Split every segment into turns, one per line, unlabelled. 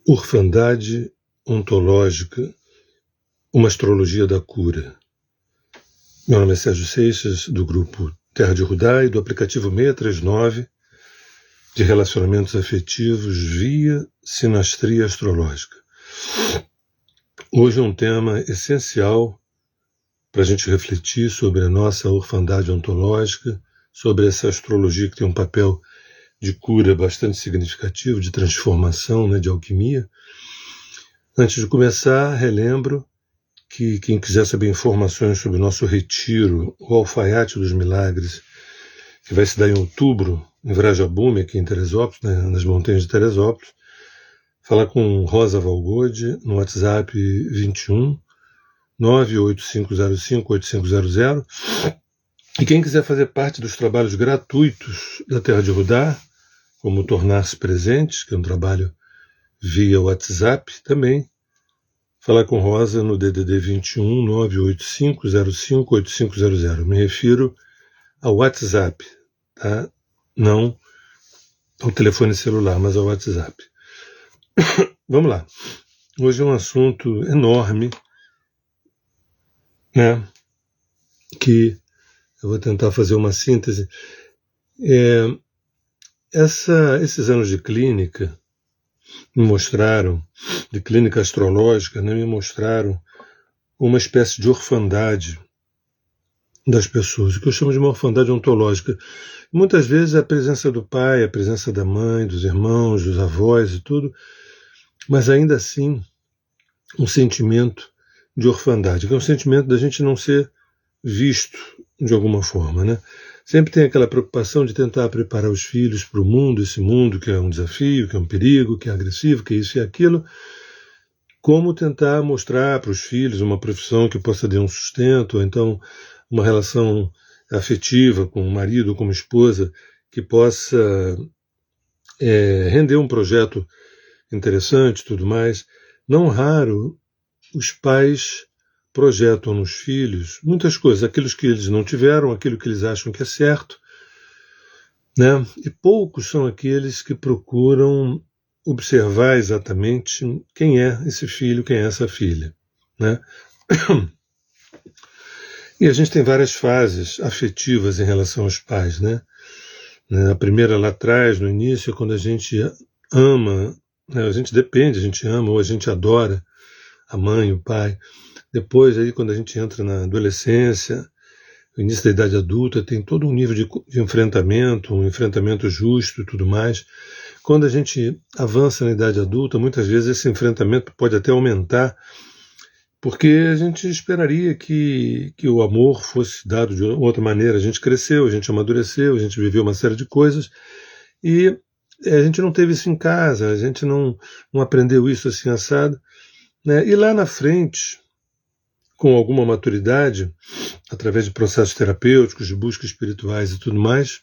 Orfandade ontológica, uma astrologia da cura. Meu nome é Sérgio Seixas, do grupo Terra de Rudá e do aplicativo 639 de relacionamentos afetivos via sinastria astrológica. Hoje é um tema essencial para a gente refletir sobre a nossa orfandade ontológica, sobre essa astrologia que tem um papel de cura bastante significativo, de transformação, de alquimia. Antes de começar, relembro que quem quiser saber informações sobre o nosso retiro, o Alfaiate dos Milagres, que vai se dar em outubro, em Vrajabume, aqui em Teresópolis, nas montanhas de Teresópolis, falar com Rosa Valgode no WhatsApp 21 98505-8500. E quem quiser fazer parte dos trabalhos gratuitos da Terra de Rudá, como Tornar-se Presentes, que é um trabalho via WhatsApp, também falar com Rosa no DDD 21 98505-8500. Me refiro ao WhatsApp, tá? Não ao telefone celular, mas ao WhatsApp. Vamos lá. Hoje é um assunto enorme, que eu vou tentar fazer uma síntese. Esses anos de clínica me mostraram, de clínica astrológica, me mostraram uma espécie de orfandade das pessoas, o que eu chamo de uma orfandade ontológica. Muitas vezes a presença do pai, a presença da mãe, dos irmãos, dos avós e tudo, mas ainda assim um sentimento de orfandade, que é um sentimento da gente não ser visto de alguma forma, Sempre tem aquela preocupação de tentar preparar os filhos para o mundo, esse mundo que é um desafio, que é um perigo, que é agressivo, que é isso e aquilo. Como tentar mostrar para os filhos uma profissão que possa dar um sustento, ou então uma relação afetiva com o marido ou com a esposa que possa render um projeto interessante e tudo mais. Não raro, os pais projetam nos filhos muitas coisas, aquilo que eles não tiveram, aquilo que eles acham que é certo, E poucos são aqueles que procuram observar exatamente quem é esse filho, quem é essa filha, E a gente tem várias fases afetivas em relação aos pais, A primeira lá atrás, no início, é quando a gente ama, a gente depende, a gente ama ou a gente adora a mãe, o pai. Depois, aí, quando a gente entra na adolescência, no início da idade adulta, tem todo um nível de enfrentamento, um enfrentamento justo e tudo mais. Quando a gente avança na idade adulta, muitas vezes esse enfrentamento pode até aumentar, porque a gente esperaria que o amor fosse dado de outra maneira. A gente cresceu, a gente amadureceu, a gente viveu uma série de coisas e a gente não teve isso em casa, a gente não aprendeu isso assim assado. E lá na frente, com alguma maturidade, através de processos terapêuticos, de buscas espirituais e tudo mais,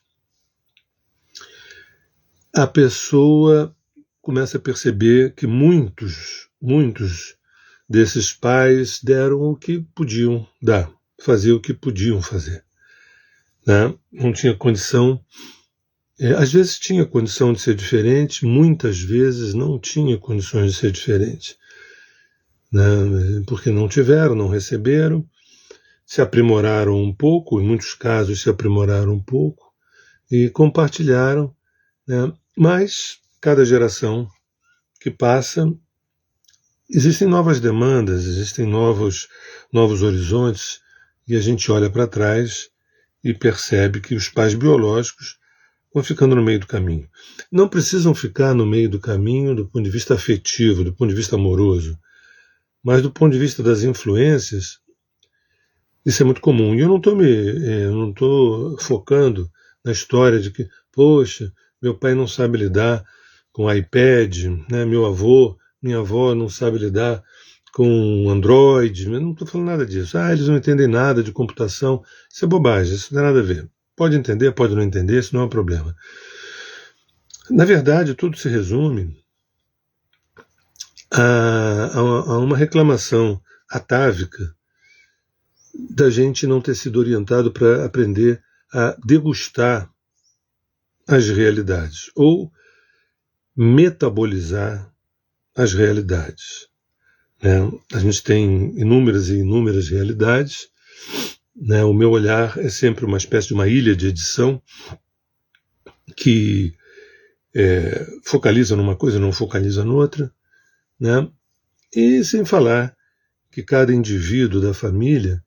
a pessoa começa a perceber que muitos desses pais deram o que podiam dar, fazer o que podiam fazer. Não tinha condição, às vezes tinha condição de ser diferente, muitas vezes não tinha condições de ser diferente. Porque não tiveram, não receberam, se aprimoraram um pouco, em muitos casos se aprimoraram um pouco, e compartilharam, mas cada geração que passa, existem novas demandas, existem novos horizontes, e a gente olha para trás e percebe que os pais biológicos vão ficando no meio do caminho. Não precisam ficar no meio do caminho do ponto de vista afetivo, do ponto de vista amoroso, mas do ponto de vista das influências, isso é muito comum. E eu não estou focando na história de que, poxa, meu pai não sabe lidar com iPad, meu avô, minha avó não sabe lidar com Android. Eu não estou falando nada disso. Eles não entendem nada de computação. Isso é bobagem, isso não tem nada a ver. Pode entender, pode não entender, isso não é um problema. Na verdade, tudo se resume a uma reclamação atávica da gente não ter sido orientado para aprender a degustar as realidades, ou metabolizar as realidades, né? A gente tem inúmeras e inúmeras realidades, né? O meu olhar é sempre uma espécie de uma ilha de edição que focaliza numa coisa, não focaliza noutra, né? E sem falar que cada indivíduo da família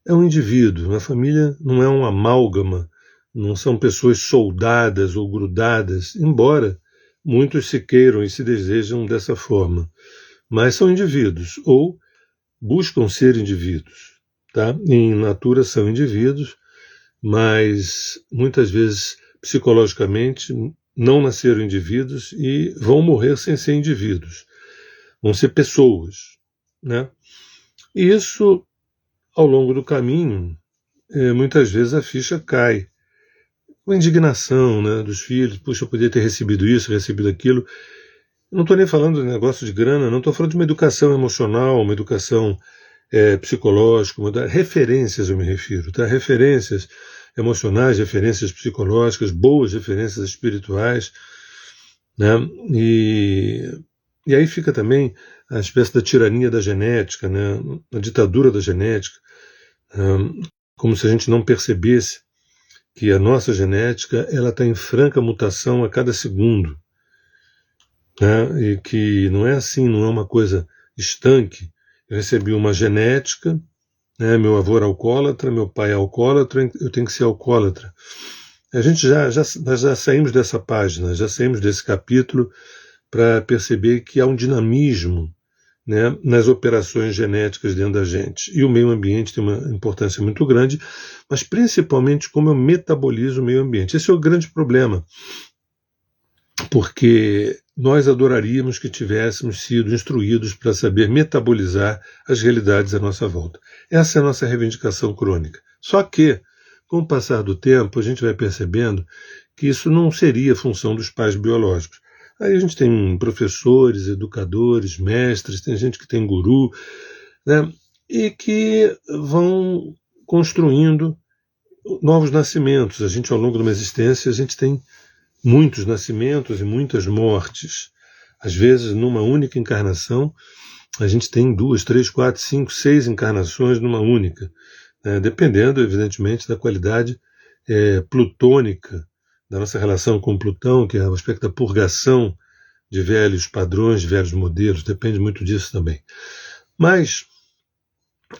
é um indivíduo. A família não é um amálgama, não são pessoas soldadas ou grudadas, embora muitos se queiram e se desejam dessa forma. Mas são indivíduos, ou buscam ser indivíduos. Tá? Em natura são indivíduos, mas muitas vezes psicologicamente não nasceram indivíduos e vão morrer sem ser indivíduos. Vão ser pessoas, né? E isso, ao longo do caminho, muitas vezes a ficha cai. Com a indignação, né, dos filhos, puxa, eu podia ter recebido isso, recebido aquilo. Eu não estou nem falando de negócio de grana, não estou falando de uma educação emocional, uma educação psicológica, referências eu me refiro, tá? Referências emocionais, referências psicológicas, boas referências espirituais, né? E aí fica também a espécie da tirania da genética, né? A ditadura da genética, como se a gente não percebesse que a nossa genética ela está em franca mutação a cada segundo, né? E que não é assim, não é uma coisa estanque. Eu recebi uma genética, né? Meu avô era alcoólatra, meu pai é alcoólatra, eu tenho que ser alcoólatra. A gente nós já saímos dessa página, já saímos desse capítulo para perceber que há um dinamismo, né, nas operações genéticas dentro da gente. E o meio ambiente tem uma importância muito grande, mas principalmente como eu metabolizo o meio ambiente. Esse é o grande problema, porque nós adoraríamos que tivéssemos sido instruídos para saber metabolizar as realidades à nossa volta. Essa é a nossa reivindicação crônica. Só que, com o passar do tempo, a gente vai percebendo que isso não seria função dos pais biológicos. Aí a gente tem professores, educadores, mestres, tem gente que tem guru, né, e que vão construindo novos nascimentos. A gente, ao longo de uma existência, a gente tem muitos nascimentos e muitas mortes. Às vezes, numa única encarnação, a gente tem 2, 3, 4, 5, 6 encarnações numa única, né, dependendo, evidentemente, da qualidade plutônica da nossa relação com Plutão, que é o aspecto da purgação de velhos padrões, de velhos modelos, depende muito disso também. Mas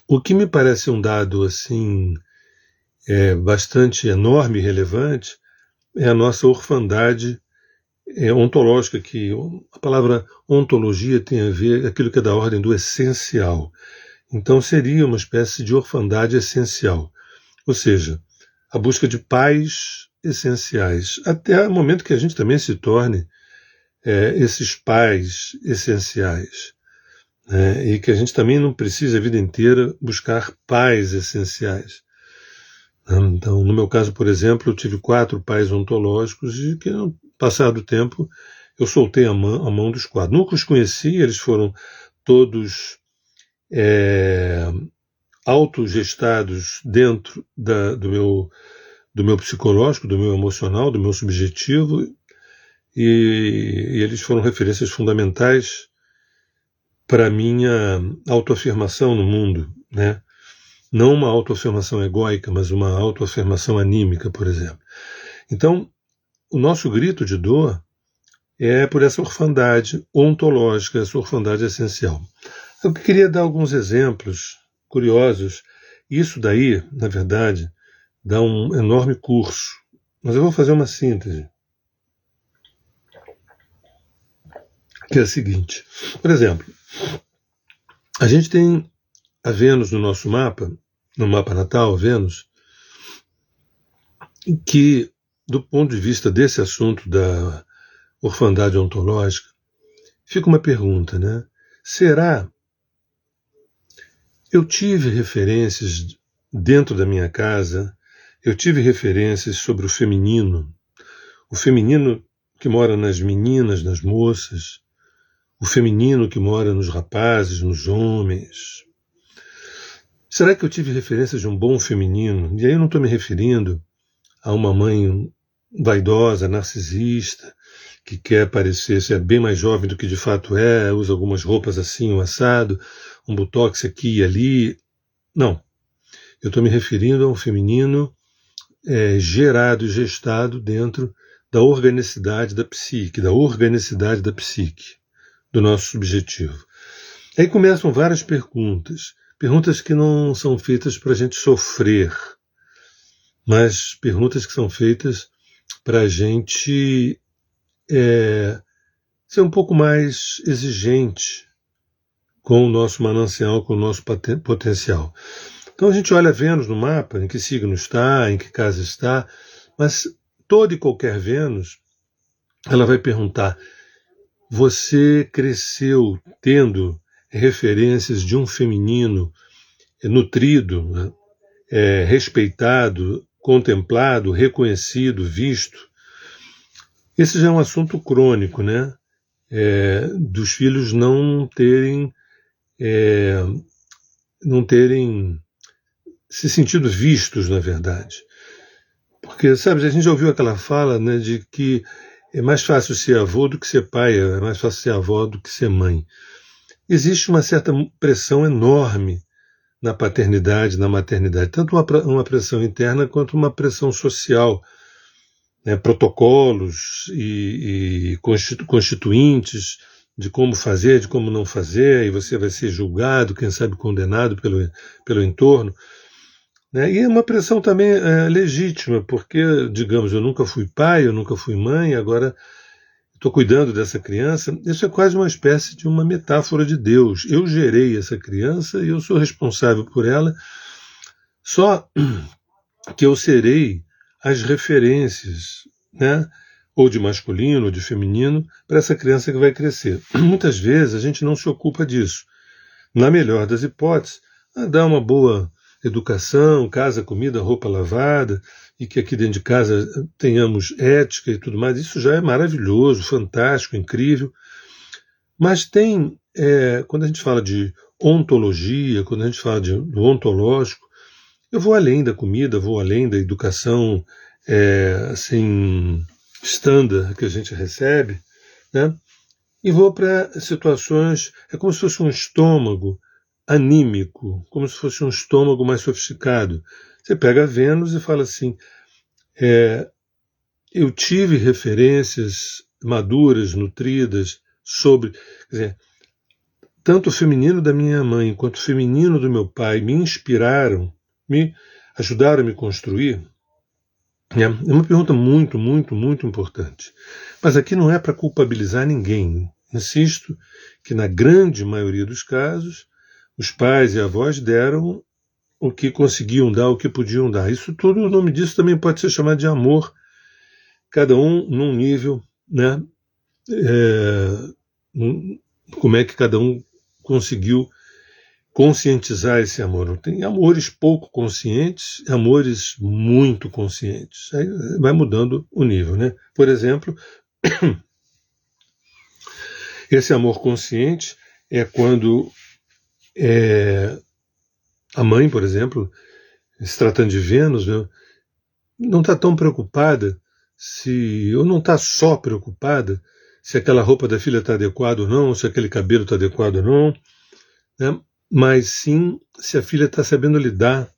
o que me parece um dado assim bastante enorme e relevante é a nossa orfandade ontológica, que a palavra ontologia tem a ver com aquilo que é da ordem do essencial. Então seria uma espécie de orfandade essencial, ou seja, a busca de pais essenciais, até o momento que a gente também se torne esses pais essenciais, né? E que a gente também não precisa a vida inteira buscar pais essenciais. Então, no meu caso, por exemplo, eu tive 4 pais ontológicos e que, no passar do tempo, eu soltei a mão dos 4. Nunca os conheci, eles foram todos autogestados dentro do meu psicológico, do meu emocional, do meu subjetivo, e eles foram referências fundamentais para a minha autoafirmação no mundo, né? Não uma autoafirmação egóica, mas uma autoafirmação anímica, por exemplo. Então, o nosso grito de dor é por essa orfandade ontológica, essa orfandade essencial. Eu queria dar alguns exemplos curiosos. Isso daí, na verdade, dá um enorme curso, mas eu vou fazer uma síntese, que é a seguinte. Por exemplo, a gente tem a Vênus no nosso mapa, no mapa natal, Vênus, que, do ponto de vista desse assunto da orfandade ontológica, fica uma pergunta, né? Será eu tive referências dentro da minha casa, eu tive referências sobre o feminino que mora nas meninas, nas moças, o feminino que mora nos rapazes, nos homens. Será que eu tive referências de um bom feminino? E aí eu não estou me referindo a uma mãe vaidosa, narcisista, que quer parecer ser bem mais jovem do que de fato é, usa algumas roupas assim, um assado, um botox aqui e ali. Não. Eu estou me referindo a um feminino gerado e gestado dentro da organicidade da psique, do nosso subjetivo. Aí começam várias perguntas que não são feitas para a gente sofrer, mas perguntas que são feitas para a gente ser um pouco mais exigente com o nosso manancial, com o nosso potencial. Então a gente olha Vênus no mapa, em que signo está, em que casa está, mas toda e qualquer Vênus, ela vai perguntar: você cresceu tendo referências de um feminino nutrido, respeitado, contemplado, reconhecido, visto? Esse já é um assunto crônico, né? Dos filhos não terem se sentido vistos, na verdade. Porque, sabe, a gente já ouviu aquela fala, né, de que é mais fácil ser avô do que ser pai, é mais fácil ser avó do que ser mãe. Existe uma certa pressão enorme na paternidade, na maternidade, tanto uma pressão interna quanto uma pressão social, né, protocolos e constituintes de como fazer, de como não fazer, e você vai ser julgado, quem sabe condenado pelo entorno. Né? E é uma pressão também legítima, porque, digamos, eu nunca fui pai, eu nunca fui mãe, agora estou cuidando dessa criança. Isso é quase uma espécie de uma metáfora de Deus. Eu gerei essa criança e eu sou responsável por ela, só que eu serei as referências, né? Ou de masculino ou de feminino, para essa criança que vai crescer. Muitas vezes a gente não se ocupa disso. Na melhor das hipóteses, dá uma boa educação, casa, comida, roupa lavada, e que aqui dentro de casa tenhamos ética e tudo mais. Isso já é maravilhoso, fantástico, incrível. Mas tem, quando a gente fala de ontologia, quando a gente fala do ontológico, eu vou além da comida, vou além da educação assim, standard que a gente recebe, né? E vou para situações, é como se fosse um estômago anímico, como se fosse um estômago mais sofisticado. Você pega Vênus e fala assim, eu tive referências maduras, nutridas, sobre, quer dizer, tanto o feminino da minha mãe quanto o feminino do meu pai me inspiraram, me ajudaram a me construir. É uma pergunta muito, muito, muito importante. Mas aqui não é para culpabilizar ninguém. Insisto que na grande maioria dos casos, os pais e avós deram o que conseguiam dar, o que podiam dar. Isso tudo, o nome disso também pode ser chamado de amor, cada um num nível, né? Como é que cada um conseguiu conscientizar esse amor. Tem amores pouco conscientes, amores muito conscientes. Aí vai mudando o nível, né? Por exemplo, esse amor consciente é quando a mãe, por exemplo, se tratando de Vênus, né, não está tão preocupada ou não está só preocupada se aquela roupa da filha está adequada ou não, se aquele cabelo está adequado ou não, né? Mas sim se a filha está sabendo lidar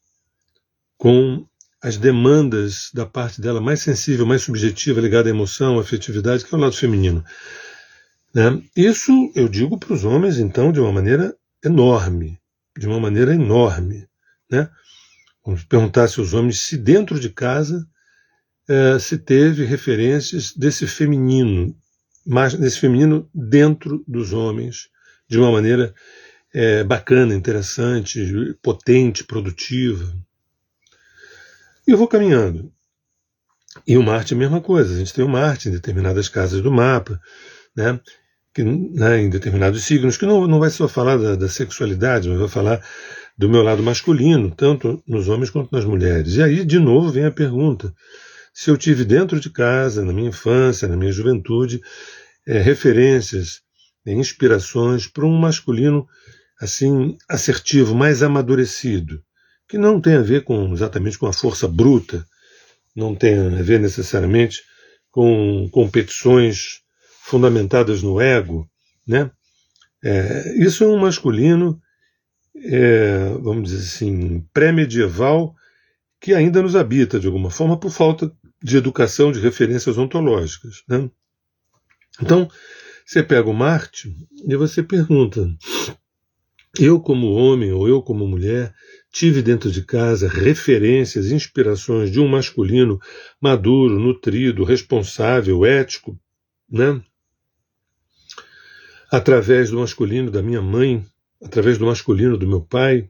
com as demandas da parte dela mais sensível, mais subjetiva, ligada à emoção, à afetividade, que é o lado feminino. Né? Isso eu digo para os homens, então, de uma maneira enorme. Né? Vamos perguntar se os homens, se dentro de casa, se teve referências desse feminino dentro dos homens, de uma maneira bacana, interessante, potente, produtiva. E eu vou caminhando. E o Marte é a mesma coisa. A gente tem o Marte em determinadas casas do mapa, né? Em determinados signos, que não vai só falar da sexualidade, mas vai falar do meu lado masculino, tanto nos homens quanto nas mulheres. E aí, de novo, vem a pergunta: se eu tive dentro de casa, na minha infância, na minha juventude, referências, inspirações para um masculino assim assertivo, mais amadurecido, que não tem a ver exatamente com a força bruta, não tem a ver necessariamente com competições fundamentadas no ego, né? Isso é um masculino, vamos dizer assim, pré-medieval, que ainda nos habita de alguma forma por falta de educação, de referências ontológicas, né? Então, você pega o Marte e você pergunta: eu como homem ou eu como mulher tive dentro de casa referências, inspirações de um masculino maduro, nutrido, responsável, ético, né? Através do masculino da minha mãe, através do masculino do meu pai,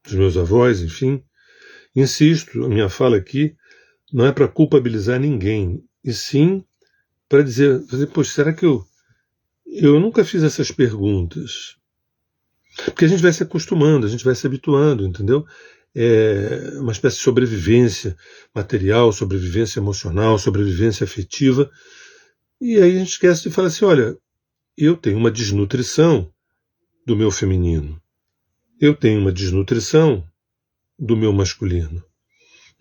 dos meus avós, enfim. Insisto, a minha fala aqui não é para culpabilizar ninguém, e sim para dizer, poxa, será que eu nunca fiz essas perguntas? Porque a gente vai se acostumando, a gente vai se habituando, entendeu? É uma espécie de sobrevivência material, sobrevivência emocional, sobrevivência afetiva, e aí a gente esquece de falar assim, olha, eu tenho uma desnutrição do meu feminino, eu tenho uma desnutrição do meu masculino,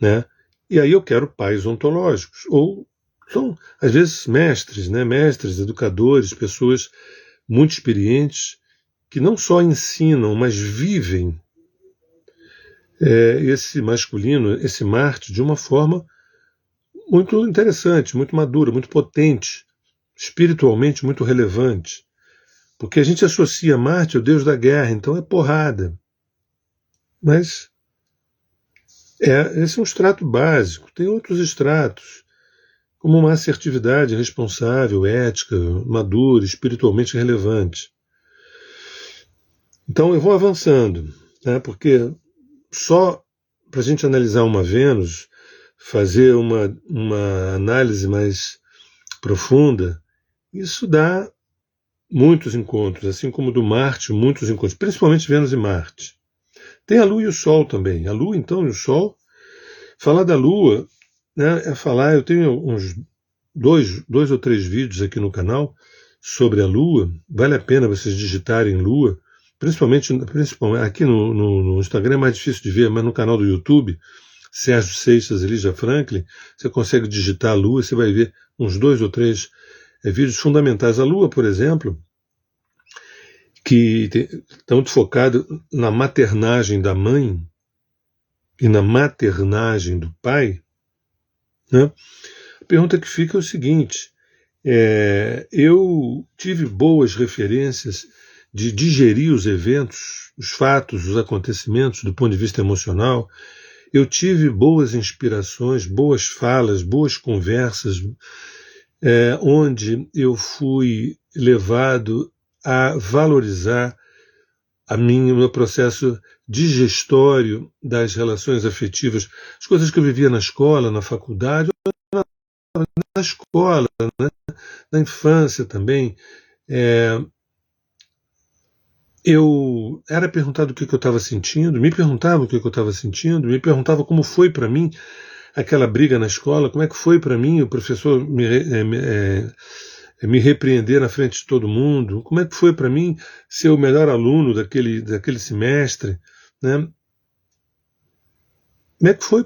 né? E aí eu quero pais ontológicos, ou são, às vezes, mestres, né? Mestres, educadores, pessoas muito experientes, que não só ensinam, mas vivem esse masculino, esse Marte, de uma forma muito interessante, muito madura, muito potente, espiritualmente muito relevante. Porque a gente associa Marte ao deus da guerra, então é porrada. Mas esse é um extrato básico. Tem outros extratos, como uma assertividade responsável, ética, madura, espiritualmente relevante. Então eu vou avançando, né, porque só para a gente analisar uma Vênus, fazer uma análise mais profunda, isso dá muitos encontros, assim como do Marte, muitos encontros, principalmente Vênus e Marte. Tem a Lua e o Sol também. A Lua, então, e o Sol. Falar da Lua, né, é falar, eu tenho uns dois ou três vídeos aqui no canal sobre a Lua, vale a pena vocês digitarem Lua, principalmente aqui no Instagram é mais difícil de ver, mas no canal do YouTube, Sérgio Seixas e Lígia Franklin, você consegue digitar a Lua e você vai ver uns 2 ou 3 vídeos fundamentais. A Lua, por exemplo, que está muito focado na maternagem da mãe e na maternagem do pai, né? A pergunta que fica é o seguinte: eu tive boas referências de digerir os eventos, os fatos, os acontecimentos do ponto de vista emocional. Eu tive boas inspirações, boas falas, boas conversas, onde eu fui levado a valorizar o meu processo digestório das relações afetivas, as coisas que eu vivia na escola, na faculdade, na escola, né, na infância também. Eu era perguntado o que eu estava sentindo, me perguntava o que eu estava sentindo, me perguntava como foi para mim aquela briga na escola, como é que foi para mim o professor me repreender na frente de todo mundo, como é que foi para mim ser o melhor aluno daquele semestre, né? Como é que foi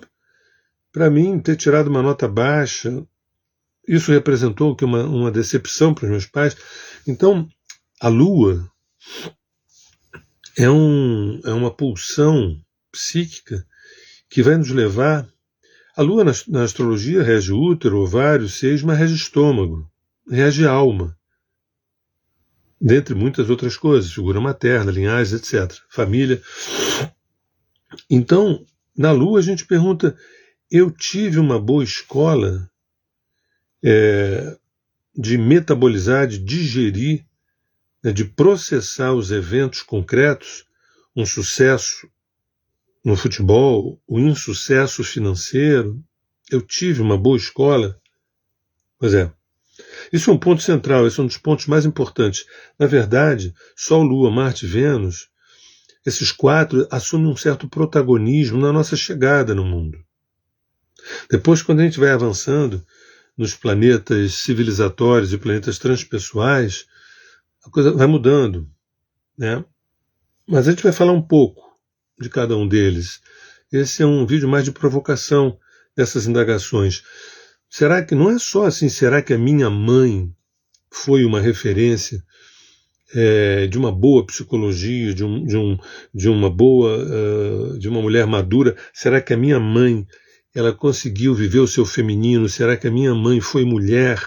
para mim ter tirado uma nota baixa? Isso representou uma decepção para os meus pais. Então, a Lua é uma pulsão psíquica que vai nos levar. A Lua na astrologia rege útero, ovário, seios, mas rege estômago, rege alma, dentre muitas outras coisas, figura materna, linhagem, etc., família. Então, na Lua a gente pergunta: eu tive uma boa escola de metabolizar, de digerir, né, de processar os eventos concretos, um sucesso no futebol, o insucesso financeiro? Eu tive uma boa escola? Pois é. Isso é um ponto central, esse é um dos pontos mais importantes. Na verdade, Sol, Lua, Marte e Vênus, esses 4 assumem um certo protagonismo na nossa chegada no mundo. Depois, quando a gente vai avançando nos planetas civilizatórios e planetas transpessoais, a coisa vai mudando, né? Mas a gente vai falar um pouco de cada um deles. Esse é um vídeo mais de provocação dessas indagações. Será que não é só assim, será que a minha mãe foi uma referência de uma boa psicologia, de uma mulher madura? Será que a minha mãe, ela conseguiu viver o seu feminino? Será que a minha mãe foi mulher?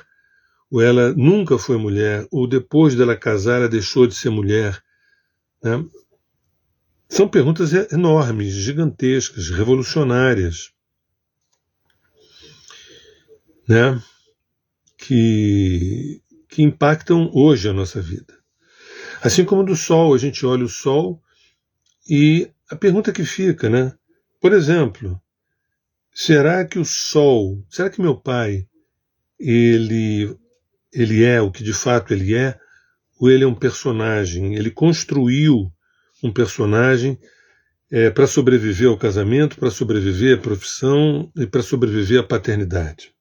Ou ela nunca foi mulher? Ou depois dela casar, ela deixou de ser mulher? Né? São perguntas enormes, gigantescas, revolucionárias, né? que impactam hoje a nossa vida. Assim como do Sol, a gente olha o Sol e a pergunta que fica, né? Por exemplo, será que meu pai, ele é o que de fato ele é, ou ele é um personagem? Ele construiu um personagem para sobreviver ao casamento, para sobreviver à profissão e para sobreviver à paternidade.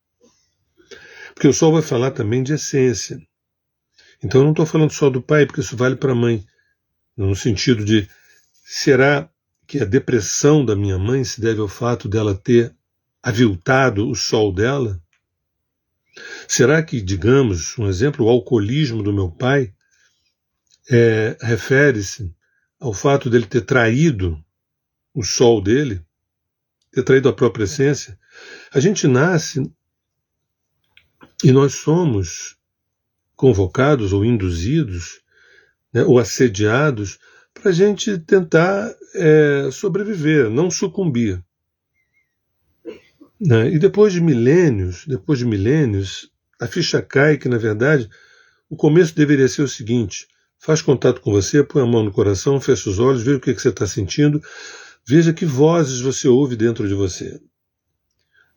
Porque o Sol vai falar também de essência. Então eu não estou falando só do pai, porque isso vale para a mãe, no sentido de, será que a depressão da minha mãe se deve ao fato dela ter aviltado o Sol dela? Será que, digamos, um exemplo, o alcoolismo do meu pai refere-se ao fato dele ter traído o Sol dele, ter traído a própria essência? A gente nasce e nós somos convocados ou induzidos, né, ou assediados, para a gente tentar sobreviver, não sucumbir. Né? E depois de milênios, a ficha cai que, na verdade, o começo deveria ser o seguinte: faz contato com você, põe a mão no coração, fecha os olhos, veja o que você está sentindo, veja que vozes você ouve dentro de você.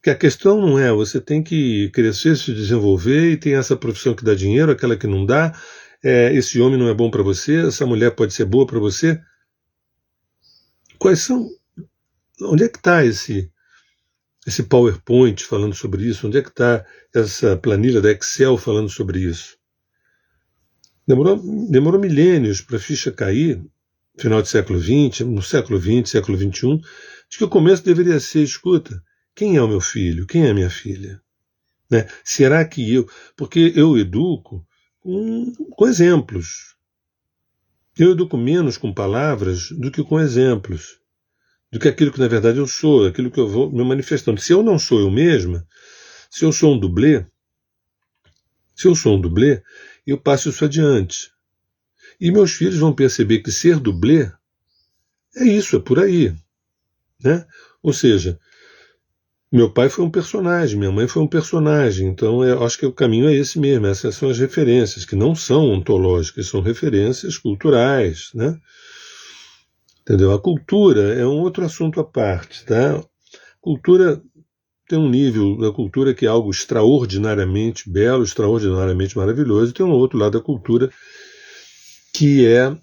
Que a questão não é, você tem que crescer, se desenvolver, e tem essa profissão que dá dinheiro, aquela que não dá, esse homem não é bom para você, essa mulher pode ser boa para você. Onde é que está esse PowerPoint falando sobre isso? Onde é que está essa planilha da Excel falando sobre isso? Demorou milênios para a ficha cair, final do século XX, no século XX, século XXI, de que o começo deveria ser: escuta, quem é o meu filho? Quem é a minha filha? Né? Será que porque eu educo com exemplos. Eu educo menos com palavras do que com exemplos, do que aquilo que na verdade eu sou, aquilo que eu vou me manifestando. Se eu não sou eu mesma, se eu sou um dublê, eu passo isso adiante. E meus filhos vão perceber que ser dublê é isso, é por aí. Né? Ou seja, meu pai foi um personagem, minha mãe foi um personagem, então eu acho que o caminho é esse mesmo. Essas são as referências, que não são ontológicas, são referências culturais. Né? Entendeu? A cultura é um outro assunto à parte. Tá? Cultura tem um nível da cultura que é algo extraordinariamente belo, extraordinariamente maravilhoso, e tem um outro lado da cultura que é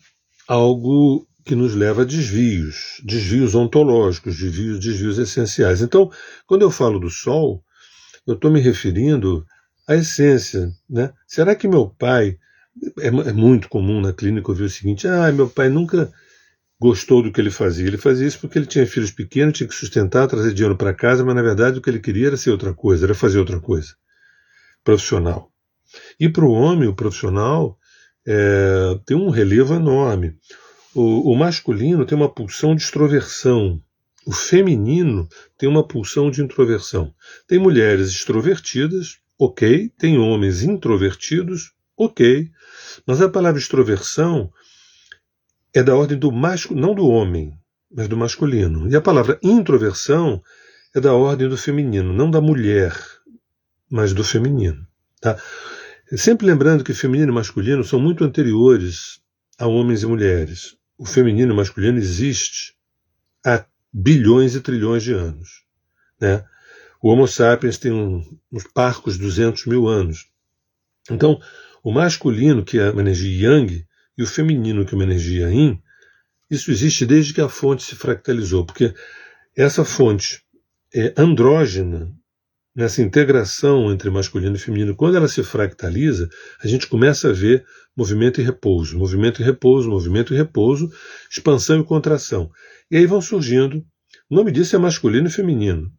algo que nos leva a desvios ontológicos, desvios essenciais. Então, quando eu falo do Sol, eu estou me referindo à essência. Né? Será que meu pai, é muito comum na clínica ouvir o seguinte: meu pai nunca gostou do que ele fazia. Ele fazia isso porque ele tinha filhos pequenos, tinha que sustentar, trazer dinheiro para casa, mas na verdade o que ele queria era ser outra coisa, era fazer outra coisa, profissional. E para o homem, o profissional tem um relevo enorme. O masculino tem uma pulsão de extroversão. O feminino tem uma pulsão de introversão. Tem mulheres extrovertidas, ok. Tem homens introvertidos, ok. Mas a palavra extroversão é da ordem do masculino, não do homem, mas do masculino. E a palavra introversão é da ordem do feminino, não da mulher, mas do feminino. Tá? Sempre lembrando que feminino e masculino são muito anteriores a homens e mulheres. O feminino e o masculino existe há bilhões e trilhões de anos. Né? O Homo sapiens tem uns parcos 200 mil anos. Então, o masculino, que é uma energia yang, e o feminino, que é uma energia yin, isso existe desde que a fonte se fractalizou, porque essa fonte andrógena, nessa integração entre masculino e feminino, quando ela se fractaliza, a gente começa a ver movimento e repouso, movimento e repouso, movimento e repouso, expansão e contração. E aí vão surgindo, o nome disso é masculino e feminino.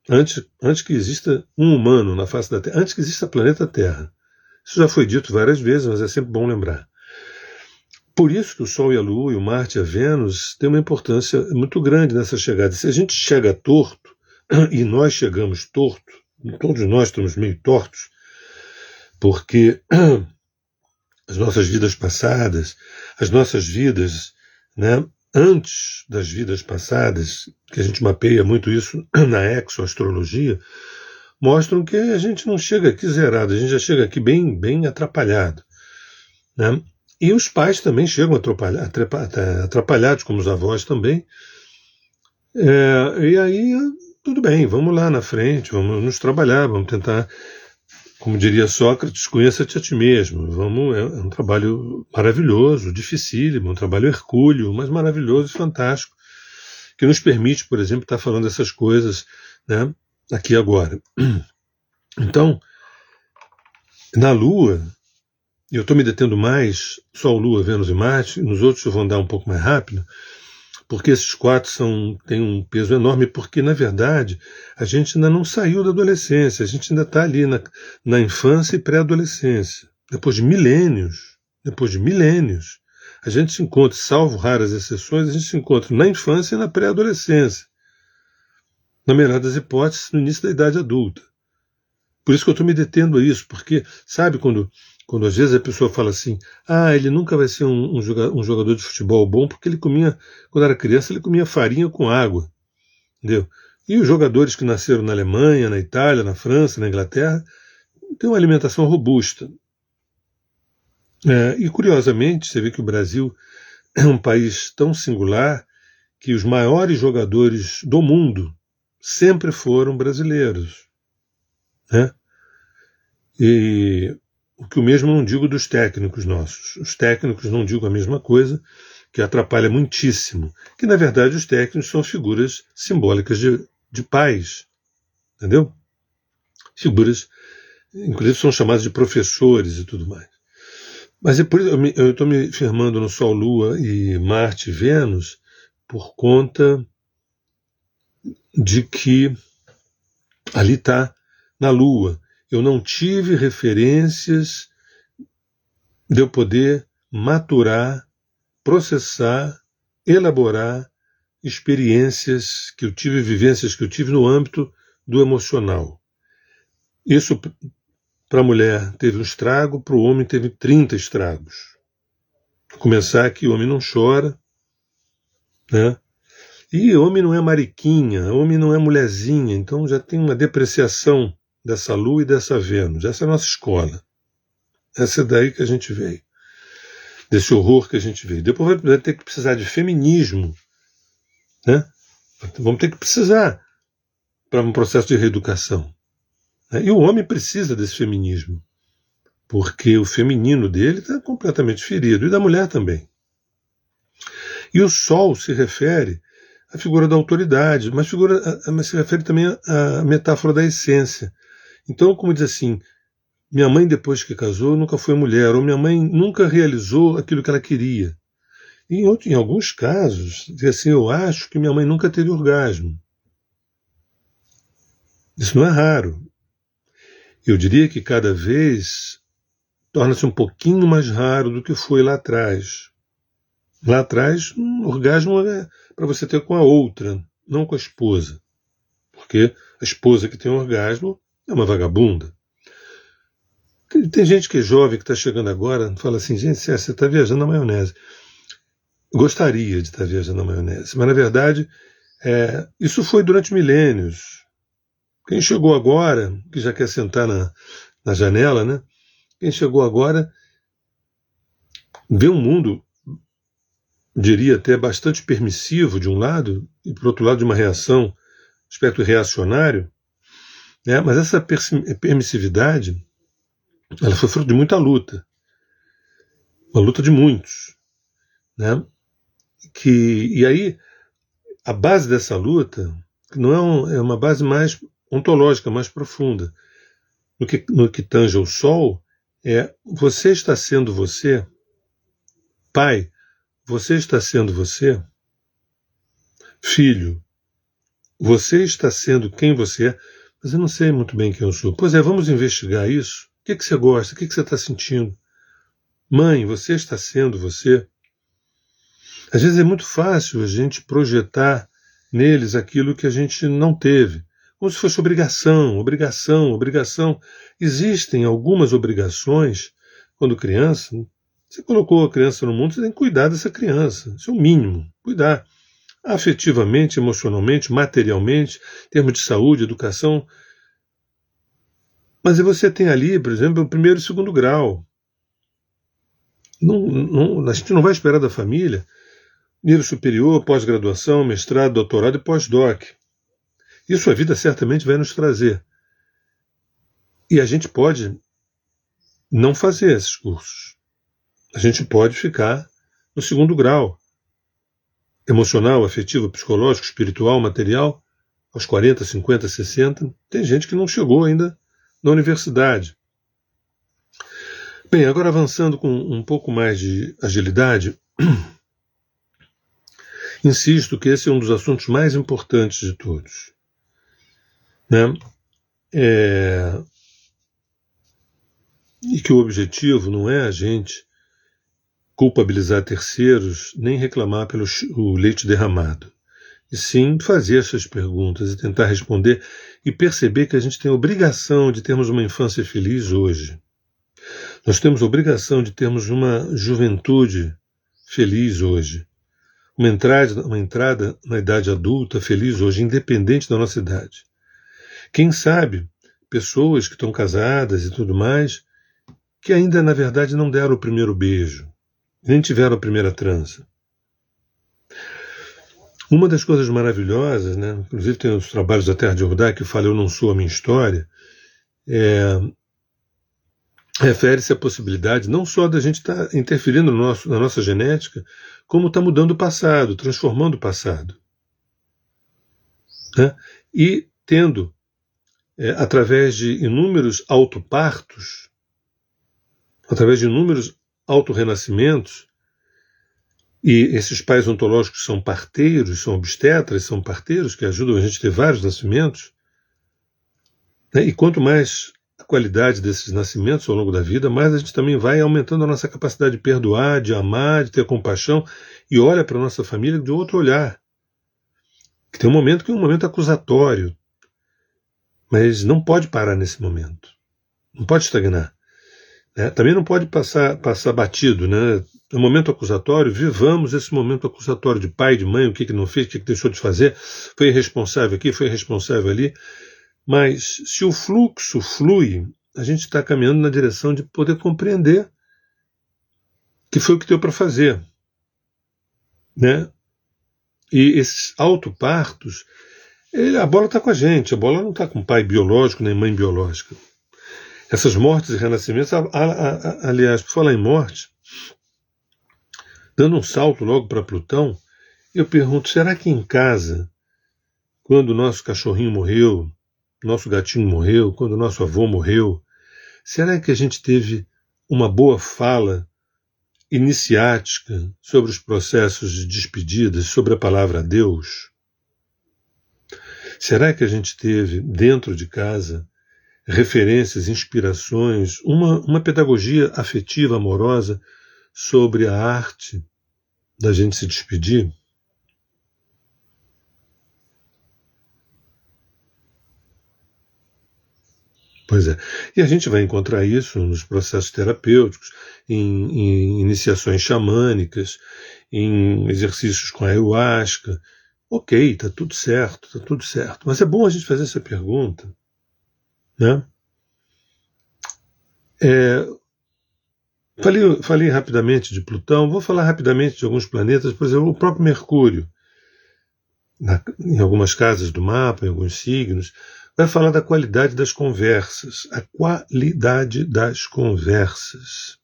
Antes que exista um humano na face da Terra, antes que exista planeta Terra, Isso já foi dito várias vezes, mas é sempre bom lembrar. Por isso que o Sol e a Lua, e o Marte e a Vênus têm uma importância muito grande nessa chegada. Se a gente chega torto, e nós chegamos torto, todos nós estamos meio tortos, porque as nossas vidas passadas, as nossas vidas, né, antes das vidas passadas, que a gente mapeia muito isso na exoastrologia, mostram que a gente não chega aqui zerado, a gente já chega aqui bem atrapalhado, né? E os pais também chegam atrapalhados, como os avós também. E aí, tudo bem, vamos lá na frente, vamos nos trabalhar, vamos tentar, como diria Sócrates, conheça-te a ti mesmo. É um trabalho maravilhoso, dificílimo, um trabalho hercúleo, mas maravilhoso e fantástico, que nos permite, por exemplo, estar falando essas coisas, né, aqui agora. Então, na Lua, e eu estou me detendo mais, Sol, Lua, Vênus e Marte, nos outros eu vou andar um pouco mais rápido, porque esses quatro têm um peso enorme, porque, na verdade, a gente ainda não saiu da adolescência, a gente ainda está ali na infância e pré-adolescência. Depois de milênios, a gente se encontra, salvo raras exceções, a gente se encontra na infância e na pré-adolescência. Na melhor das hipóteses, no início da idade adulta. Por isso que eu estou me detendo a isso, porque, sabe, quando às vezes a pessoa fala assim, ele nunca vai ser um jogador de futebol bom, porque ele comia, quando era criança, ele comia farinha com água, entendeu? E os jogadores que nasceram na Alemanha, na Itália, na França, na Inglaterra, têm uma alimentação robusta. E curiosamente, você vê que o Brasil é um país tão singular que os maiores jogadores do mundo sempre foram brasileiros, né? E o que o mesmo não digo dos técnicos nossos. Os técnicos não digo a mesma coisa, que atrapalha muitíssimo. Que, na verdade, os técnicos são figuras simbólicas de pais, entendeu? Figuras, inclusive, são chamadas de professores e tudo mais. Mas é por isso eu estou me firmando no Sol, Lua e Marte e Vênus por conta de que ali está na Lua. Eu não tive referências de eu poder maturar, processar, elaborar experiências que eu tive, vivências que eu tive no âmbito do emocional. Isso, para a mulher, teve um estrago, para o homem teve 30 estragos. Vou começar que o homem não chora, né? E o homem não é mariquinha, o homem não é mulherzinha, então já tem uma depreciação dessa Lua e dessa Vênus. Essa é a nossa escola. Essa é daí que a gente veio. Desse horror que a gente veio. Depois vai ter que precisar de feminismo, né? Vamos ter que precisar para um processo de reeducação. E o homem precisa desse feminismo, porque o feminino dele está completamente ferido, e da mulher também. E o Sol se refere à figura da autoridade, mas se refere também à metáfora da essência. Então, como diz assim, minha mãe depois que casou nunca foi mulher, ou minha mãe nunca realizou aquilo que ela queria. E em alguns casos, diz assim, eu acho que minha mãe nunca teve orgasmo. Isso não é raro. Eu diria que cada vez torna-se um pouquinho mais raro do que foi lá atrás. Lá atrás, um orgasmo é para você ter com a outra, não com a esposa. Porque a esposa que tem orgasmo é uma vagabunda. Tem gente que é jovem, que está chegando agora, fala assim, gente, você está viajando na maionese. Gostaria de estar viajando na maionese, mas na verdade, isso foi durante milênios. Quem chegou agora, que já quer sentar na janela, né? Quem chegou agora vê um mundo, diria até bastante permissivo de um lado, e por outro lado de uma reação, aspecto reacionário, né? Mas essa permissividade, ela foi fruto de muita luta, uma luta de muitos, né? E aí, a base dessa luta não é uma base mais ontológica, mais profunda. No que tange ao Sol, você está sendo você, pai, você está sendo você, filho, você está sendo quem você é, mas eu não sei muito bem quem eu sou. Pois vamos investigar isso. que você gosta? O que você está sentindo? Mãe, você está sendo você? Às vezes é muito fácil a gente projetar neles aquilo que a gente não teve, como se fosse obrigação, obrigação, obrigação. Existem algumas obrigações quando criança. Você colocou a criança no mundo, você tem que cuidar dessa criança. Isso é o mínimo, cuidar. Afetivamente, emocionalmente, materialmente, em termos de saúde, educação. Mas você tem ali, por exemplo, o primeiro e segundo grau. A gente não vai esperar da família nível superior, pós-graduação, mestrado, doutorado e pós-doc. Isso a vida certamente vai nos trazer. E a gente pode não fazer esses cursos. A gente pode ficar no segundo grau. Emocional, afetivo, psicológico, espiritual, material, aos 40, 50, 60. Tem gente que não chegou ainda na universidade. Bem, agora avançando com um pouco mais de agilidade, insisto que esse é um dos assuntos mais importantes de todos. Né? E que o objetivo não é a gente culpabilizar terceiros nem reclamar pelo o leite derramado. E sim fazer essas perguntas e tentar responder e perceber que a gente tem a obrigação de termos uma infância feliz hoje. Nós temos a obrigação de termos uma juventude feliz hoje. Uma entrada na idade adulta feliz hoje, independente da nossa idade. Quem sabe, pessoas que estão casadas e tudo mais, que ainda, na verdade, não deram o primeiro beijo, nem tiveram a primeira transa. Uma das coisas maravilhosas, né, inclusive tem os trabalhos da Terra de Jordá que fala Eu Não Sou a Minha História, refere-se à possibilidade não só da gente estar interferindo na nossa genética, como está mudando o passado, transformando o passado. Né? E tendo, através de inúmeros autopartos, através de inúmeros autorrenascimentos, e esses pais ontológicos são parteiros, são obstetras, são parteiros que ajudam a gente a ter vários nascimentos, né? E quanto mais a qualidade desses nascimentos ao longo da vida, mais a gente também vai aumentando a nossa capacidade de perdoar, de amar, de ter compaixão, e olha para a nossa família de outro olhar. Que tem um momento que é um momento acusatório, mas não pode parar nesse momento. Não pode estagnar. Né? Também não pode passar batido. Né? No momento acusatório, vivamos esse momento acusatório de pai, de mãe, o que não fez, o que deixou de fazer, foi irresponsável aqui, foi irresponsável ali. Mas se o fluxo flui, a gente está caminhando na direção de poder compreender que foi o que deu para fazer. Né? E esses autopartos, a bola está com a gente, a bola não está com pai biológico nem mãe biológica. Essas mortes e renascimentos, aliás, por falar em morte, dando um salto logo para Plutão, eu pergunto, será que em casa, quando o nosso cachorrinho morreu, nosso gatinho morreu, quando o nosso avô morreu, será que a gente teve uma boa fala iniciática sobre os processos de despedidas, sobre a palavra Deus? Será que a gente teve, dentro de casa, referências, inspirações, uma pedagogia afetiva, amorosa sobre a arte da gente se despedir? Pois é. E a gente vai encontrar isso nos processos terapêuticos, em iniciações xamânicas, em exercícios com a ayahuasca. Ok, está tudo certo, está tudo certo. Mas é bom a gente fazer essa pergunta. Né? Falei rapidamente de Plutão, vou falar rapidamente de alguns planetas, por exemplo, o próprio Mercúrio, em algumas casas do mapa, em alguns signos, vai falar da qualidade das conversas, a qualidade das conversas.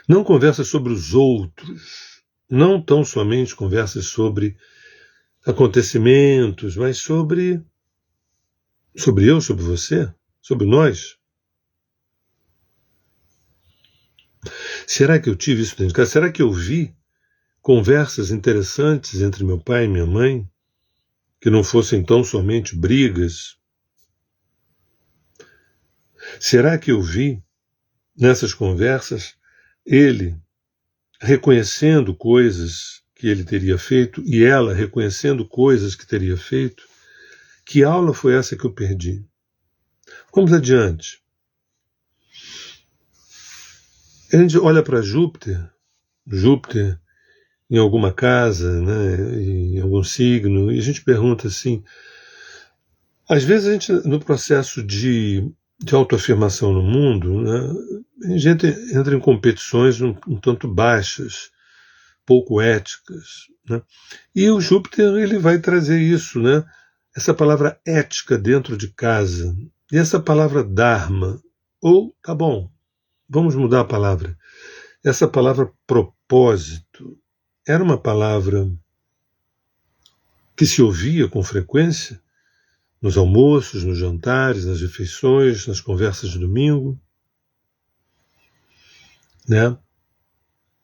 Não conversas sobre os outros, não tão somente conversas sobre acontecimentos, mas sobre eu, sobre você, sobre nós. Será que eu tive isso dentro de casa? Será que eu vi conversas interessantes entre meu pai e minha mãe, que não fossem tão somente brigas? Será que eu vi nessas conversas ele reconhecendo coisas que ele teria feito e ela reconhecendo coisas que teria feito? Que aula foi essa que eu perdi? Vamos adiante. A gente olha para Júpiter em alguma casa, né, em algum signo, e a gente pergunta assim, às vezes a gente, no processo de autoafirmação no mundo, né, a gente entra em competições um tanto baixas, pouco éticas, né, e o Júpiter ele vai trazer isso, né, essa palavra ética dentro de casa, e essa palavra dharma, ou, tá bom, vamos mudar a palavra, essa palavra propósito, era uma palavra que se ouvia com frequência nos almoços, nos jantares, nas refeições, nas conversas de domingo, né?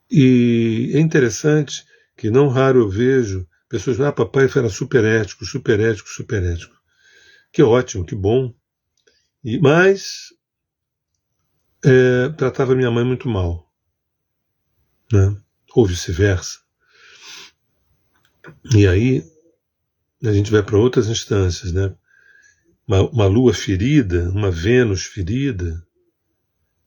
E é interessante que não raro eu vejo pessoas dizendo, papai era super ético, super ético, super ético. Que ótimo, que bom. Mas tratava minha mãe muito mal, né? Ou vice-versa. E aí a gente vai para outras instâncias, né? Uma lua ferida, uma Vênus ferida,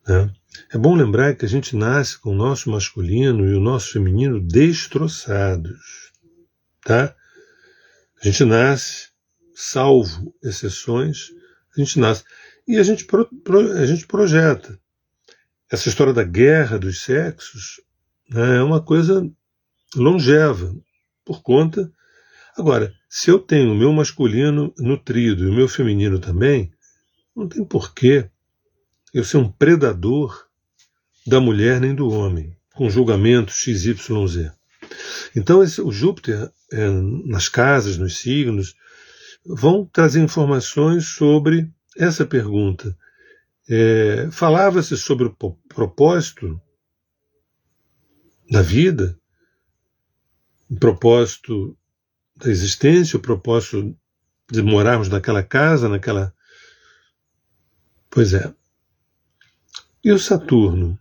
né? É bom lembrar que a gente nasce com o nosso masculino e o nosso feminino destroçados, tá? A gente nasce, salvo exceções, a gente nasce. E a gente projeta. Essa história da guerra dos sexos, né, é uma coisa longeva, por conta. Agora, se eu tenho o meu masculino nutrido e o meu feminino também, não tem porquê eu ser um predador da mulher nem do homem, com julgamento XYZ. Então, o Júpiter, nas casas, nos signos, vão trazer informações sobre essa pergunta. Falava-se sobre o propósito da vida, o propósito da existência, o propósito de morarmos naquela casa, naquela... Pois é. E o Saturno?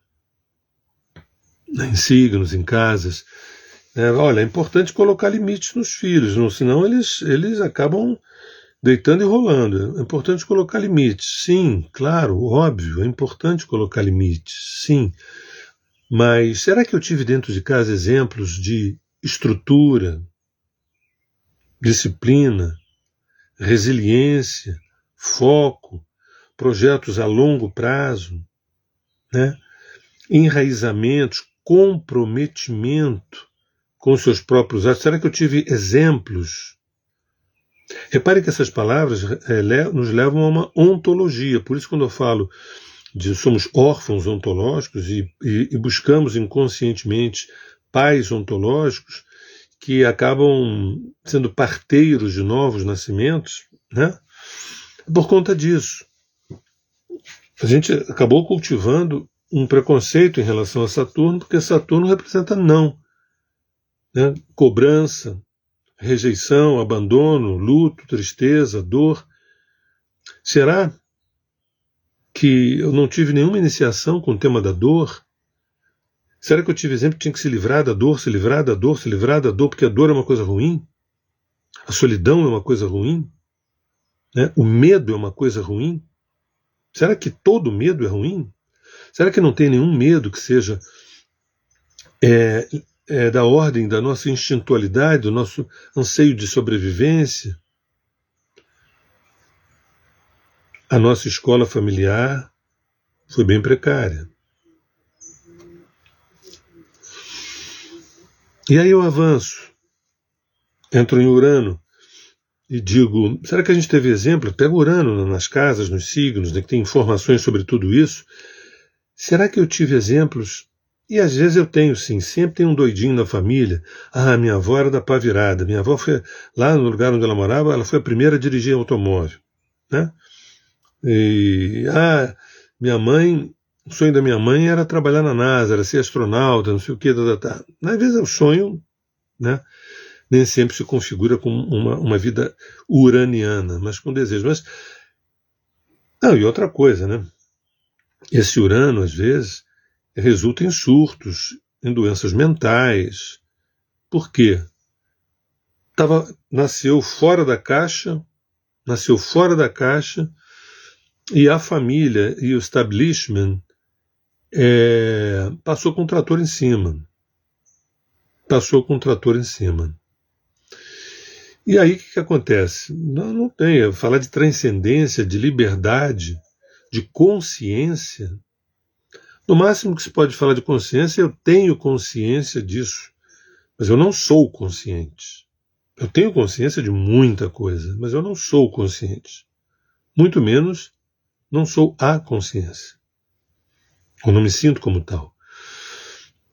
Em signos, em casas. Olha, é importante colocar limites nos filhos, senão eles acabam deitando e rolando. É importante colocar limites. Sim, claro, óbvio, é importante colocar limites, sim. Mas será que eu tive dentro de casa exemplos de estrutura, disciplina, resiliência, foco, projetos a longo prazo, né? Enraizamentos, comprometimento com os seus próprios atos? Será que eu tive exemplos? Repare que essas palavras nos levam a uma ontologia. Por isso, quando eu falo de somos órfãos ontológicos e buscamos inconscientemente pais ontológicos que acabam sendo parteiros de novos nascimentos, né? Por conta disso. A gente acabou cultivando um preconceito em relação a Saturno, porque Saturno representa não, né? Cobrança, rejeição, abandono, luto, tristeza, dor. Será que eu não tive nenhuma iniciação com o tema da dor? Será que eu tive exemplo que tinha que se livrar da dor, se livrar da dor, se livrar da dor, porque a dor é uma coisa ruim? A solidão é uma coisa ruim? Né? O medo é uma coisa ruim? Será que todo medo é ruim? Será que não tem nenhum medo que seja da ordem da nossa instintualidade, do nosso anseio de sobrevivência? A nossa escola familiar foi bem precária. E aí eu avanço, entro em Urano e digo, será que a gente teve exemplo? Pega Urano nas casas, nos signos, né, que tem informações sobre tudo isso. Será que eu tive exemplos? E às vezes eu tenho, sim, sempre tem um doidinho na família. Minha avó era da pá virada, minha avó foi, lá no lugar onde ela morava, ela foi a primeira a dirigir automóvel, né? E, minha mãe, o sonho da minha mãe era trabalhar na NASA, era ser astronauta, não sei o que, Às vezes é o sonho, né? Nem sempre se configura como uma vida uraniana, mas com desejo. E outra coisa, né? esse Urano, às vezes, resulta em surtos, em doenças mentais. Por quê? Nasceu fora da caixa, e a família e o establishment passou com o trator em cima. E aí o que acontece? Não tem. Falar de transcendência, de liberdade, de consciência. No máximo que se pode falar de consciência, eu tenho consciência disso, mas eu não sou consciente. Eu tenho consciência de muita coisa, mas eu não sou consciente. Muito menos não sou a consciência. Eu não me sinto como tal.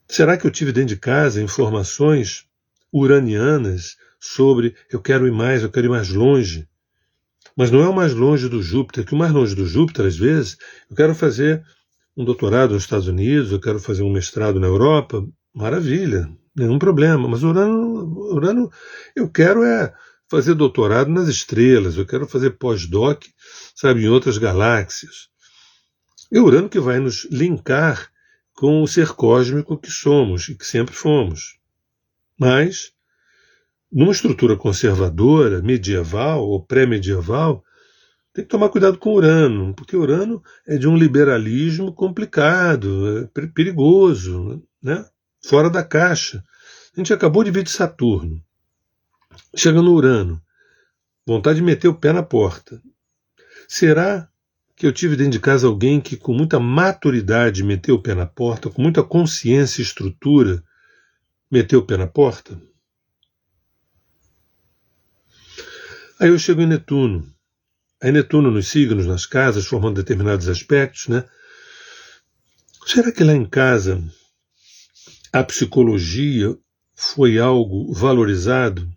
Será que eu tive dentro de casa informações uranianas sobre eu quero ir mais longe? Mas não é o mais longe do Júpiter, que o mais longe do Júpiter, às vezes, eu quero fazer um doutorado nos Estados Unidos, eu quero fazer um mestrado na Europa, maravilha, nenhum problema. Mas Urano eu quero fazer doutorado nas estrelas, eu quero fazer pós-doc, sabe, em outras galáxias. É Urano que vai nos linkar com o ser cósmico que somos e que sempre fomos. Mas, numa estrutura conservadora, medieval ou pré-medieval, tem que tomar cuidado com Urano, porque Urano é de um liberalismo complicado, perigoso, né? Fora da caixa. A gente acabou de ver de Saturno. Chega no Urano, vontade de meter o pé na porta. Será que eu tive dentro de casa alguém que com muita maturidade meteu o pé na porta, com muita consciência e estrutura, meteu o pé na porta? Aí eu chego em Netuno. Aí Netuno nos signos, nas casas, formando determinados aspectos, né? Será que lá em casa a psicologia foi algo valorizado?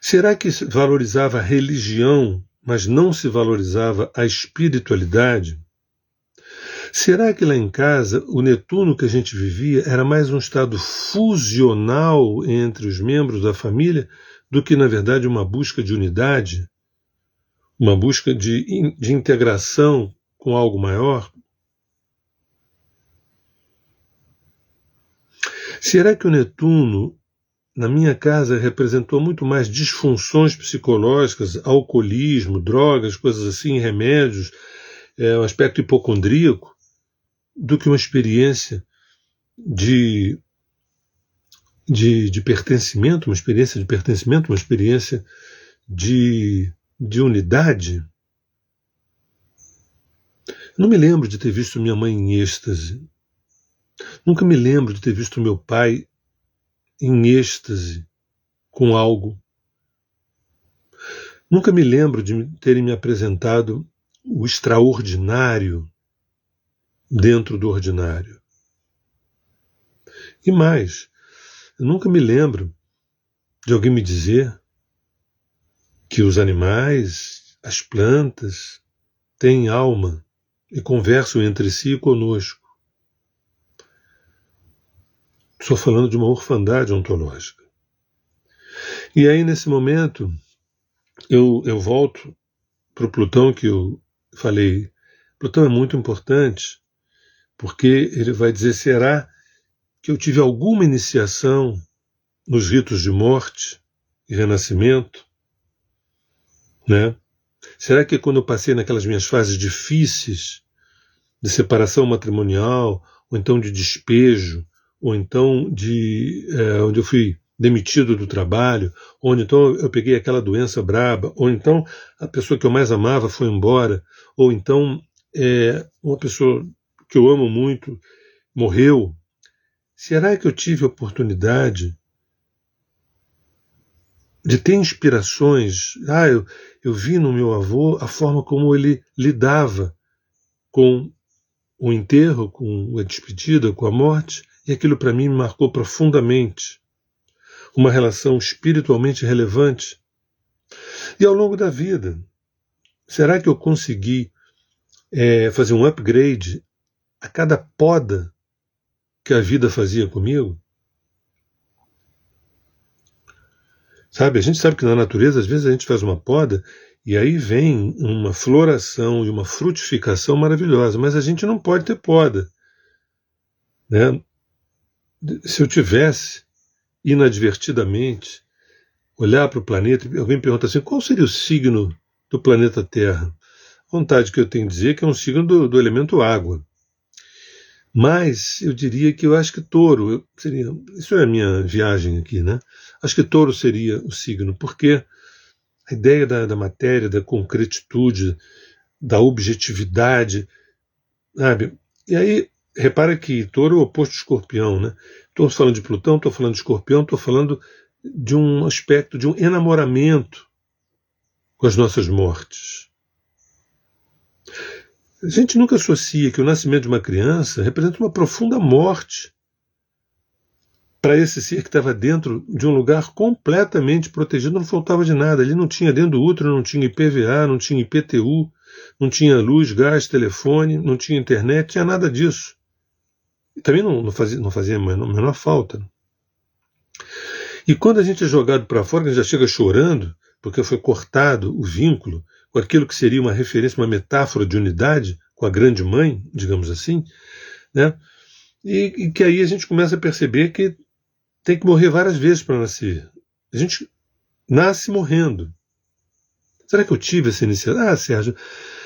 Será que se valorizava a religião, mas não se valorizava a espiritualidade? Será que lá em casa o Netuno que a gente vivia era mais um estado fusional entre os membros da família do que, na verdade, uma busca de unidade? Uma busca de integração com algo maior? Será que o Netuno, na minha casa, representou muito mais disfunções psicológicas, alcoolismo, drogas, coisas assim, remédios, um aspecto hipocondríaco, do que uma experiência de pertencimento, uma experiência de unidade? Não me lembro de ter visto minha mãe em êxtase. Nunca me lembro de ter visto meu pai em êxtase com algo. Nunca me lembro de terem me apresentado o extraordinário dentro do ordinário. E mais, eu nunca me lembro de alguém me dizer que os animais, as plantas, têm alma e conversam entre si e conosco. Estou falando de uma orfandade ontológica. E aí, nesse momento, eu volto para o Plutão que eu falei. Plutão é muito importante, porque ele vai dizer, será que eu tive alguma iniciação nos ritos de morte e renascimento? Né? Será que quando eu passei naquelas minhas fases difíceis de separação matrimonial, ou então de despejo, ou então onde eu fui demitido do trabalho, ou então eu peguei aquela doença braba, ou então a pessoa que eu mais amava foi embora, ou então uma pessoa que eu amo muito morreu. Será que eu tive a oportunidade de ter inspirações? Eu vi no meu avô a forma como ele lidava com o enterro, com a despedida, com a morte, e aquilo para mim me marcou profundamente. Uma relação espiritualmente relevante. E ao longo da vida, será que eu consegui fazer um upgrade a cada poda que a vida fazia comigo? Sabe, a gente sabe que na natureza, às vezes a gente faz uma poda E aí vem uma floração e uma frutificação maravilhosa, mas a gente não pode ter poda, né? Se eu tivesse, inadvertidamente, olhar para o planeta e alguém pergunta assim, qual seria o signo do planeta Terra? A vontade que eu tenho de dizer é que é um signo do elemento água. Mas eu diria que eu acho que touro seria. Isso é a minha viagem aqui, né? Acho que touro seria o signo, porque a ideia da matéria, da concretitude, da objetividade, sabe? E aí, repara que touro é o oposto de escorpião, né? Estou falando de Plutão, estou falando de escorpião, estou falando de um aspecto, de um enamoramento com as nossas mortes. A gente nunca associa que o nascimento de uma criança representa uma profunda morte para esse ser que estava dentro de um lugar completamente protegido, não faltava de nada. Ele não tinha dentro do útero, não tinha IPVA, não tinha IPTU, não tinha luz, gás, telefone, não tinha internet, tinha nada disso. E também não fazia a menor falta. E quando a gente é jogado para fora, a gente já chega chorando, porque foi cortado o vínculo com aquilo que seria uma referência, uma metáfora de unidade com a grande mãe, digamos assim, né? E que aí a gente começa a perceber que tem que morrer várias vezes para nascer. A gente nasce morrendo. Será que eu tive essa iniciação? Ah, Sérgio,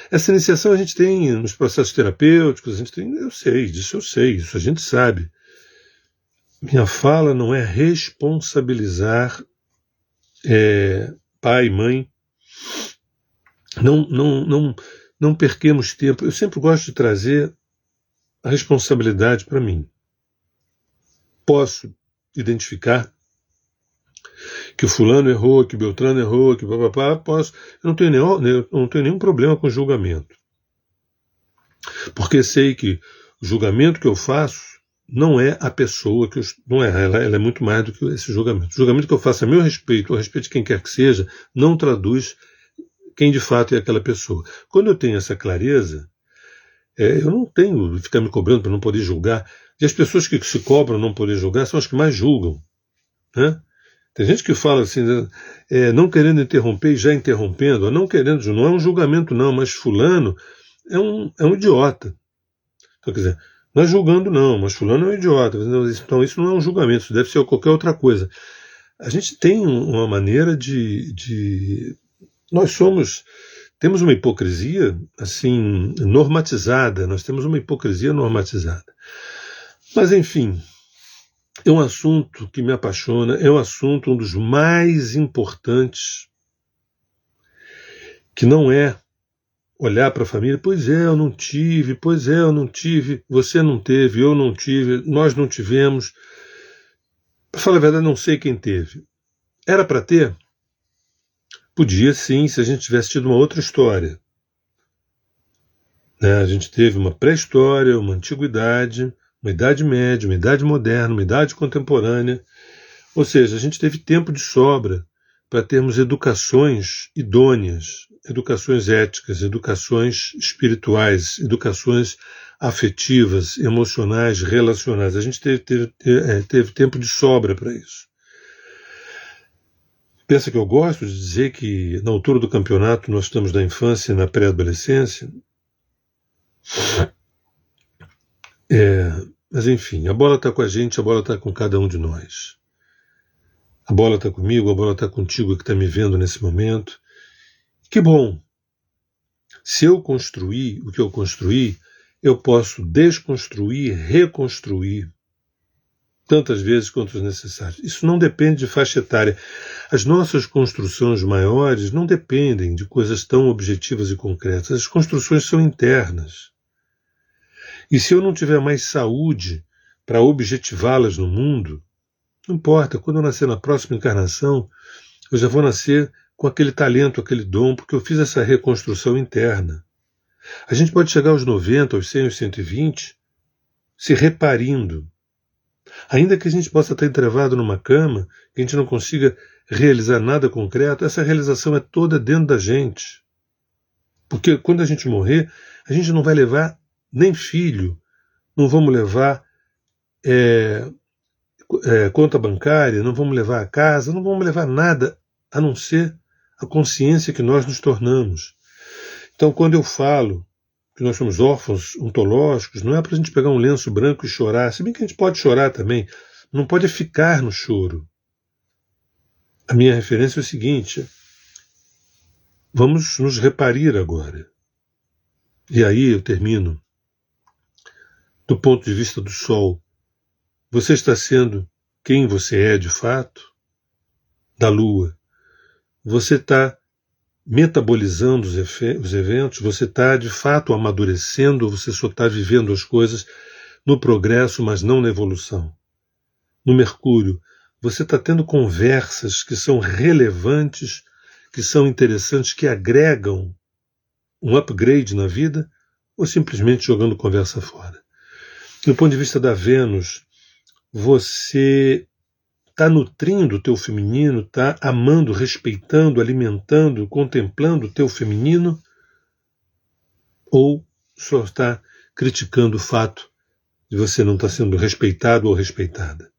essa iniciação a gente tem nos processos terapêuticos, a gente tem, eu sei, isso a gente sabe. Minha fala não é responsabilizar pai, mãe. Não perquemos tempo. Eu sempre gosto de trazer a responsabilidade para mim. Posso identificar que o fulano errou, que o Beltrano errou, que papapá, posso. Eu não tenho nenhum problema com julgamento. Porque sei que o julgamento que eu faço não é a pessoa que eu, não é, ela é muito mais do que esse julgamento. O julgamento que eu faço a meu respeito, a respeito de quem quer que seja, não traduz quem de fato é aquela pessoa. Quando eu tenho essa clareza, eu não tenho de ficar me cobrando para não poder julgar. E as pessoas que se cobram não poder julgar são as que mais julgam, né? Tem gente que fala assim, não querendo interromper e já interrompendo, não querendo, não é um julgamento não, mas fulano é um idiota. Então, quer dizer, não é julgando não, mas fulano é um idiota. Então isso não é um julgamento, isso deve ser qualquer outra coisa. A gente tem uma maneira nós temos uma hipocrisia assim normatizada, nós temos uma hipocrisia normatizada. Mas enfim, é um assunto que me apaixona, é um assunto um dos mais importantes, que não é olhar para a família, pois é, eu não tive, você não teve, eu não tive, nós não tivemos. Para falar a verdade, não sei quem teve. Era para ter? Podia sim, se a gente tivesse tido uma outra história. A gente teve uma pré-história, uma antiguidade, uma idade média, uma idade moderna, uma idade contemporânea. Ou seja, a gente teve tempo de sobra para termos educações idôneas, educações éticas, educações espirituais, educações afetivas, emocionais, relacionais. A gente teve tempo de sobra para isso. Pensa que eu gosto de dizer que na altura do campeonato nós estamos na infância e na pré-adolescência? Mas enfim, a bola está com a gente, a bola está com cada um de nós. A bola está comigo, a bola está contigo que está me vendo nesse momento. Que bom! Se eu construir o que eu construí, eu posso desconstruir, reconstruir tantas vezes quanto necessário. Isso não depende de faixa etária. As nossas construções maiores não dependem de coisas tão objetivas e concretas. As construções são internas. E se eu não tiver mais saúde para objetivá-las no mundo, não importa, quando eu nascer na próxima encarnação, eu já vou nascer com aquele talento, aquele dom, porque eu fiz essa reconstrução interna. A gente pode chegar aos 90, aos 100, aos 120, se reparindo. Ainda que a gente possa estar entrevado numa cama, que a gente não consiga realizar nada concreto, essa realização é toda dentro da gente. Porque quando a gente morrer, a gente não vai levar nem filho, não vamos levar conta bancária, não vamos levar a casa, não vamos levar nada a não ser a consciência que nós nos tornamos. Então, quando eu falo que nós somos órfãos ontológicos, não é para a gente pegar um lenço branco e chorar, se bem que a gente pode chorar também, não pode ficar no choro. A minha referência é o seguinte: vamos nos reparir agora. E aí eu termino. Do ponto de vista do Sol, você está sendo quem você é de fato? Da Lua, você está metabolizando os eventos, você está de fato amadurecendo, você só está vivendo as coisas no progresso, mas não na evolução. No Mercúrio, você está tendo conversas que são relevantes, que são interessantes, que agregam um upgrade na vida, ou simplesmente jogando conversa fora. Do ponto de vista da Vênus, você está nutrindo o teu feminino, está amando, respeitando, alimentando, contemplando o teu feminino, ou só está criticando o fato de você não estar sendo respeitado ou respeitada?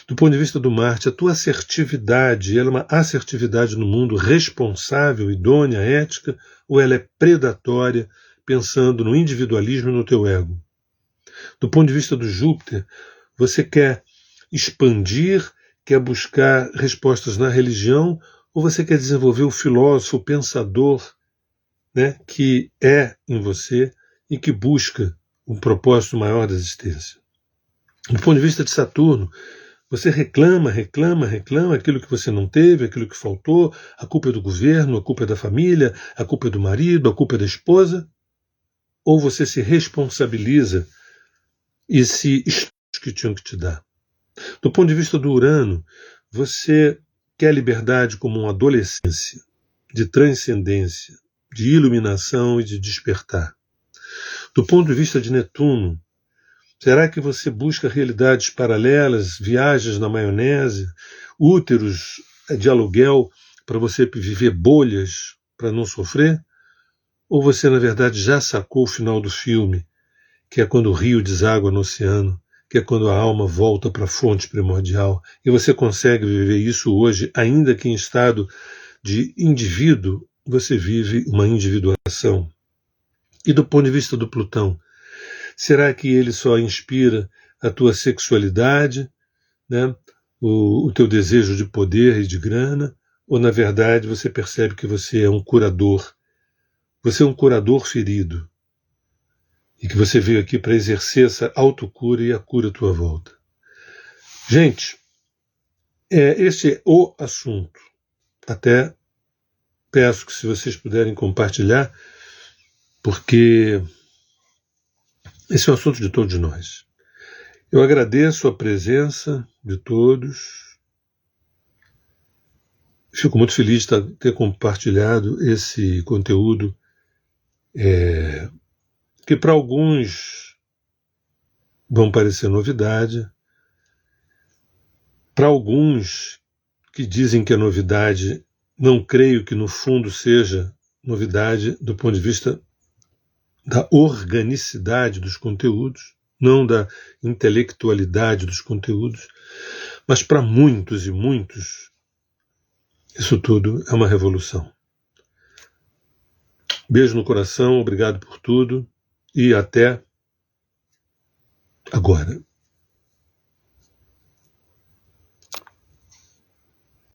Do ponto de vista do Marte, a tua assertividade, ela é uma assertividade no mundo responsável, idônea, ética, ou ela é predatória, pensando no individualismo e no teu ego? Do ponto de vista do Júpiter, você quer expandir, quer buscar respostas na religião, ou você quer desenvolver o filósofo, o pensador, né, que é em você e que busca um propósito maior da existência? Do ponto de vista de Saturno, você reclama aquilo que você não teve, aquilo que faltou, a culpa é do governo, a culpa é da família, a culpa é do marido, a culpa é da esposa? Ou você se responsabiliza e se que tinham que te dar? Do ponto de vista do Urano, você quer liberdade como uma adolescência, de transcendência, de iluminação e de despertar. Do ponto de vista de Netuno, será que você busca realidades paralelas, viagens na maionese, úteros de aluguel para você viver bolhas para não sofrer? Ou você, na verdade, já sacou o final do filme, que é quando o rio deságua no oceano, que é quando a alma volta para a fonte primordial, e você consegue viver isso hoje, ainda que em estado de indivíduo, você vive uma individuação? E do ponto de vista do Plutão, será que ele só inspira a tua sexualidade, né, o teu desejo de poder e de grana, ou na verdade você percebe que você é um curador? Você é um curador ferido, e que você veio aqui para exercer essa autocura e a cura à tua volta. Gente, esse é o assunto. Até peço que, se vocês puderem compartilhar, porque esse é o assunto de todos nós. Eu agradeço a presença de todos. Fico muito feliz de ter compartilhado esse conteúdo, que para alguns vão parecer novidade, para alguns que dizem que é novidade, não creio que no fundo seja novidade do ponto de vista da organicidade dos conteúdos, não da intelectualidade dos conteúdos, mas para muitos e muitos, isso tudo é uma revolução. Beijo no coração, obrigado por tudo e até agora.